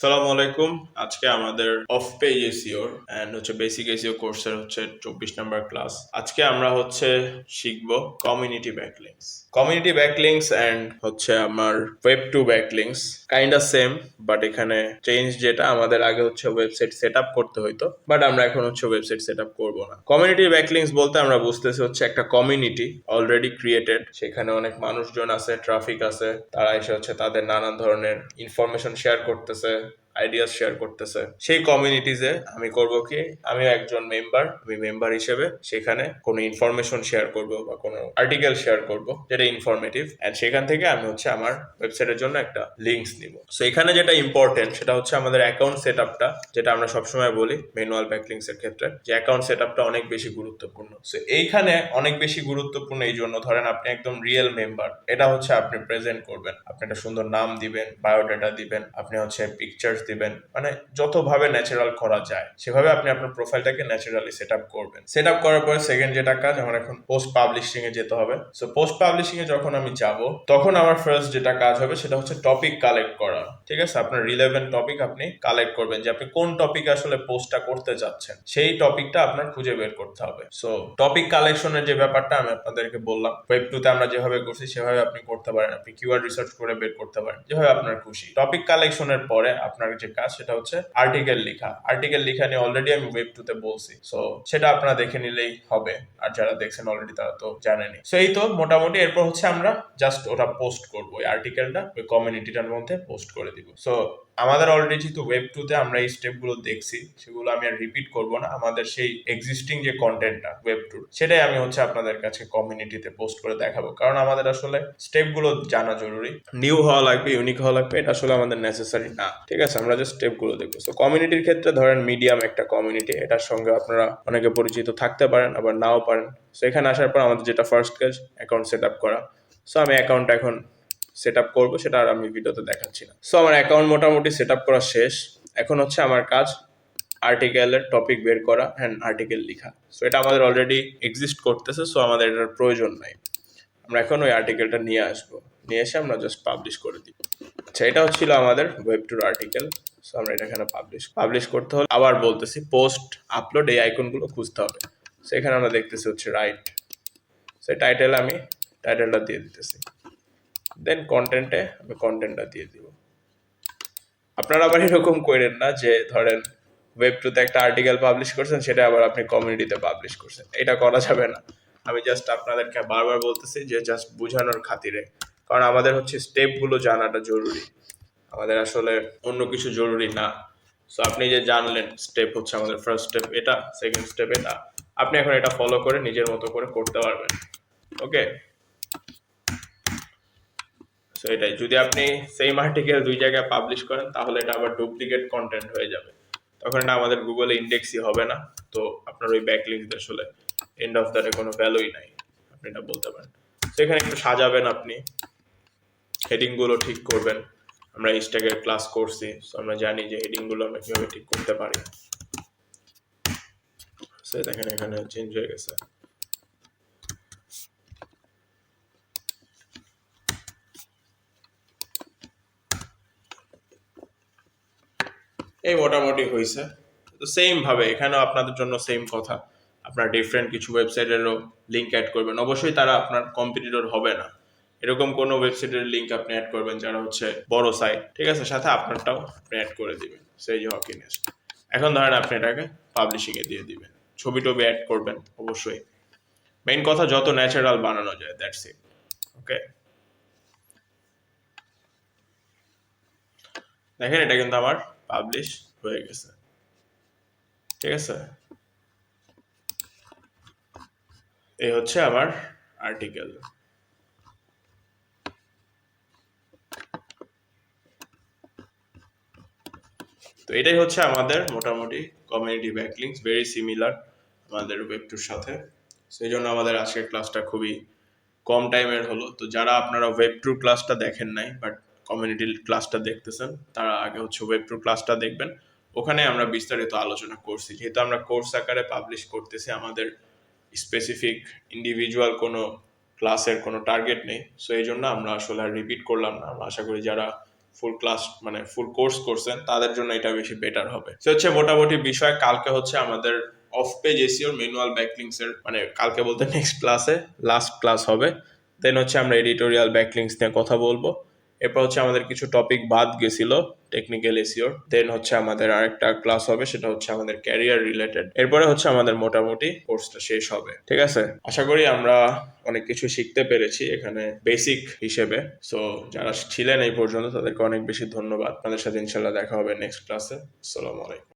সালামু আলাইকুম। আজকে আমাদের off page SEO and basic SEO কোর্সের 24 নাম্বার ক্লাস। আজকে আমরা শিখব community backlinks. Community backlinks and আমার web two backlinks kind of same, but এখানে চেঞ্জ যেটা আমাদের আগে ওয়েবসাইট সেট আপ করতে হইতো, বাট আমরা এখন ওয়েবসাইট সেট আপ করবো না। কমিউনিটি ব্যাকলিংকস বলতে আমরা বুঝতেছি একটা কমিউনিটি অলরেডি ক্রিয়েটেড, সেখানে অনেক মানুষজন আছে, ট্রাফিক আছে, তারা এসে তাদের নানান ধরনের ইনফরমেশন শেয়ার করতেছে, আইডিয়াস শেয়ার করতেছে। সেই কমিউনিটিজে আমি করব কি, আমি একজন মেম্বার, আমি মেম্বার হিসেবে সেখানে কোনো ইনফরমেশন শেয়ার করব বা কোনো আর্টিকেল শেয়ার করব যেটা ইনফরমেটিভ, এন্ড সেখান থেকে আমি আমার ওয়েবসাইটের জন্য একটা লিঙ্কস নিব। সো এখানে যেটা ইম্পর্টেন্ট সেটা আমাদের অ্যাকাউন্ট সেট আপটা, যেটা আমরা সবসময় বলি ম্যানুয়াল ব্যাকলিংকস এর ক্ষেত্রে, যে অ্যাকাউন্ট সেট আপটা অনেক বেশি গুরুত্বপূর্ণ। সো এইখানে অনেক বেশি গুরুত্বপূর্ণ এই জন্য, ধরেন আপনি একদম রিয়েল মেম্বার, এটা আপনি প্রেজেন্ট করবেন, আপনি একটা সুন্দর নাম দিবেন, বায়োডাটা দিবেন, আপনি পিকচার্স দিবেন, মানে যতভাবে ন্যাচারাল করা যায় সেভাবে আপনি আপনার প্রোফাইলটাকে ন্যাচারালি সেট আপ করবেন। সেট আপ করার পরে সেকেন্ড যেটা কাজ, আমার এখন পোস্ট পাবলিশিং এ যেতে হবে। সো পোস্ট পাবলিশিং এ যখন আমি যাব, তখন আমার ফার্স্ট যেটা কাজ হবে সেটা টপিক কালেক্ট করা। ঠিক আছে, আপনার রিলেভেন্ট টপিক আপনি কালেক্ট করবেন, যে আপনি কোন টপিকে আসলে পোস্টটা করতে যাচ্ছেন, সেই টপিকটা আপনার খুঁজে বের করতে হবে। সো টপিক কালেকশনের যে ব্যাপারটা আমি আপনাদেরকে বললাম, ওয়েব টু তে আমরা যেভাবে করছি সেভাবে আপনি করতে পারেন, আপনি কিওয়ার্ড রিসার্চ করে বের করতে পারেন, যেভাবে আপনার খুশি। টপিক কালেকশনের পরে আপনার যে কাজ সেটা আর্টিকেল লেখা। আর্টিকেল লেখা নিয়ে অলরেডি আমি ওয়েব টু তে বলছি, সো সেটা আপনারা দেখে নিলেই হবে, আর যারা দেখছেন অলরেডি তারা তো জানেনি। সো এই তো মোটামুটি। এরপর আমরা জাস্ট ওটা পোস্ট করবো, ওই আর্টিকেলটা ওই কমিউনিটিটার মধ্যে পোস্ট করে দিব। সো আমাদের অলরেডি যেহেতু ওয়েব টু তে আমরা এই স্টেপ গুলো দেখছি, সেগুলো আমি আর রিপিট করব না। আমাদের সেই এক্সিস্টিং যে কন্টেন্টটা ওয়েব টু, সেটাই আমি আপনাদের কাছে কমিউনিটিতে পোস্ট করে দেখাবো, কারণ আমাদের আসলে স্টেপ গুলো জানা জরুরি। নিউ হওয়া লাগবে, ইউনিক হওয়া লাগবে, এটা আসলে আমাদের নেসেসারি না। ঠিক আছে, আমরা জাস্ট স্টেপ গুলো দেখবো। সো কমিউনিটির ক্ষেত্রে ধরেন মিডিয়াম একটা কমিউনিটি, এটার সঙ্গে আপনারা অনেকে পরিচিত থাকতে পারেন, আবার নাও পারেন। সো এখানে আসার পর আমাদের যেটা ফার্স্ট কাজ, অ্যাকাউন্ট সেট আপ করা। সো আমি অ্যাকাউন্টটা এখন সেট আপ করবো, সেটা আর আমি ভিডিওতে দেখাচ্ছি না। সো আমার অ্যাকাউন্ট মোটামুটি সেট আপ করা শেষ। এখন আমার কাজ আর্টিকেলের টপিক বের করা অ্যান্ড আর্টিকেল লেখা। সো এটা আমাদের অলরেডি এক্সিস্ট করতেছে, সো আমাদের এটার প্রয়োজন নাই। আমরা এখন ওই আর্টিকেলটা নিয়ে আসবো, নিয়ে এসে আমরা জাস্ট পাবলিশ করে দিই। আচ্ছা, এটা হচ্ছিল আমাদের ওয়েব টুর আর্টিকেল। সো আমরা এটা এখানে পাবলিশ করতে হলে আবার বলতেছি পোস্ট, আপলোড, এই আইকনগুলো খুঁজতে হবে। সো এখানে আমরা দেখতেছি রাইট। সো টাইটেল আমি টাইটেলটা দিয়ে দিতেছি, দেন কন্টেন্টে আমি কন্টেন্টটা দিয়ে দিব। আপনারা আবার এরকম করেন না যে ধরেন ওয়েব টুতে একটা আর্টিকেল পাবলিশ করছেন, সেটা আবার আপনি কমিউনিটিতে পাবলিশ করছেন, এটা করা যাবে না। আমি জাস্ট আপনাদেরকে বারবার বলতেছি যে জাস্ট বোঝানোর খাতিরে, কারণ আমাদের স্টেপগুলো জানাটা জরুরি, আমাদের আসলে অন্য কিছু জরুরি না। সো আপনি যে জানলেন স্টেপ আমাদের ফার্স্ট স্টেপ এটা, সেকেন্ড স্টেপ এটা, আপনি এখন এটা ফলো করে নিজের মতো করে করতে পারবেন। ওকে, সো এটাই। যদি আপনি সেম আর্টিকেল দুই জায়গায় পাবলিশ করেন, তাহলে এটা আবার ডুপ্লিকেট কন্টেন্ট হয়ে যাবে, তখন এটা আমাদের গুগলে ইন্ডেক্সই হবে না। তো আপনার ওই ব্যাকলিংকস আসলে এন্ড অফ দ্য ডে কোনো ভ্যালুই নাই, আপনি এটা বলতে পারেন। সেখানে একটু সাজাবেন, আপনি হেডিং গুলো ঠিক করবেন। আমরা ইস্টাগের ক্লাস করছি, সো আমরা জানি যে হেডিং গুলো আমরা কিভাবে ঠিক করতে পারি। সো দেখেন এখানে চেঞ্জ হয়ে গেছে। এই মোটামুটি হয়েছে। তো সেম ভাবে এখানেও আপনাদের জন্য সেম কথা, আপনার ডিফারেন্ট কিছু ওয়েবসাইটেরও লিঙ্ক অ্যাড করবেন। অবশ্যই তারা আপনার কম্পিটিটর হবে না, এরকম কোনো ওয়েবসাইটের লিঙ্ক আপনি অ্যাড করবেন যারা বড় সাইট, ঠিক আছে, সাথে আপনারটাও আপনি অ্যাড করে দিবেন, সেই যে হকিনেস। এখন ধরেন আপনি এটাকে পাবলিশিং এ দিয়ে দিবেন, ছবি টবি অ্যাড করবেন অবশ্যই। মেইন কথা যত ন্যাচারাল বানানো যায়, দ্যাটস ইট। ওকে, দেখেন এটা কিন্তু আমার পাবলিশ হয়ে গেছে। ঠিক আছে, এই আমার আর্টিকেল। তো এটাই আমাদের মোটামুটি কমিউনিটি ব্যাকলিংকস, ভেরি সিমিলার আমাদের ওয়েব টুর সাথে। সেই জন্য আমাদের আজকের ক্লাসটা খুবই কম টাইমের হলো। তো যারা আপনারা ওয়েব টুর ক্লাসটা দেখেন নাই বাট কমিউনিটি ক্লাসটা দেখতেছেন, তারা আগে ওয়েব টুর ক্লাসটা দেখবেন। ওখানে আমরা বিস্তারিত আলোচনা করছি। যেহেতু আমরা কোর্স আকারে পাবলিশ করতেছি, আমাদের স্পেসিফিক ইন্ডিভিজুয়াল কোনো ক্লাসের কোনো টার্গেট নেই, সো এই জন্য আমরা আসলে আর রিপিট করলাম না। আমরা আশা করি যারা ফুল ক্লাস মানে ফুল কোর্স করছেন তাদের জন্য এটা বেশি বেটার হবে। সে হচ্ছে মোটামুটি বিষয়। কালকে হচ্ছে আমাদের অফ পেজ এসিওর ম্যানুয়াল ব্যাকলিংস এর মানে কালকে বলতে নেক্সট ক্লাসে লাস্ট ক্লাস হবে। দেন হচ্ছে আমরা এডিটোরিয়াল ব্যাকলিংস নিয়ে কথা বলবো। এরপর হচ্ছে আমাদের কিছু টপিক বাদ গেছিল টেকনিক্যাল এসিওর। দেন হচ্ছে আমাদের আরেকটা ক্লাস হবে, সেটা হচ্ছে আমাদের ক্যারিয়ার রিলেটেড। এরপরে হচ্ছে আমাদের মোটামুটি কোর্সটা শেষ হবে। ঠিক আছে, আশা করি আমরা অনেক কিছু শিখতে পেরেছি এখানে বেসিক হিসেবে। সো যারা ছিলেন এই পর্যন্ত তাদেরকে অনেক বেশি ধন্যবাদ। আপনাদের সাথে ইনশাল্লাহ দেখা হবে নেক্সট ক্লাসে। আসসালামু আলাইকুম।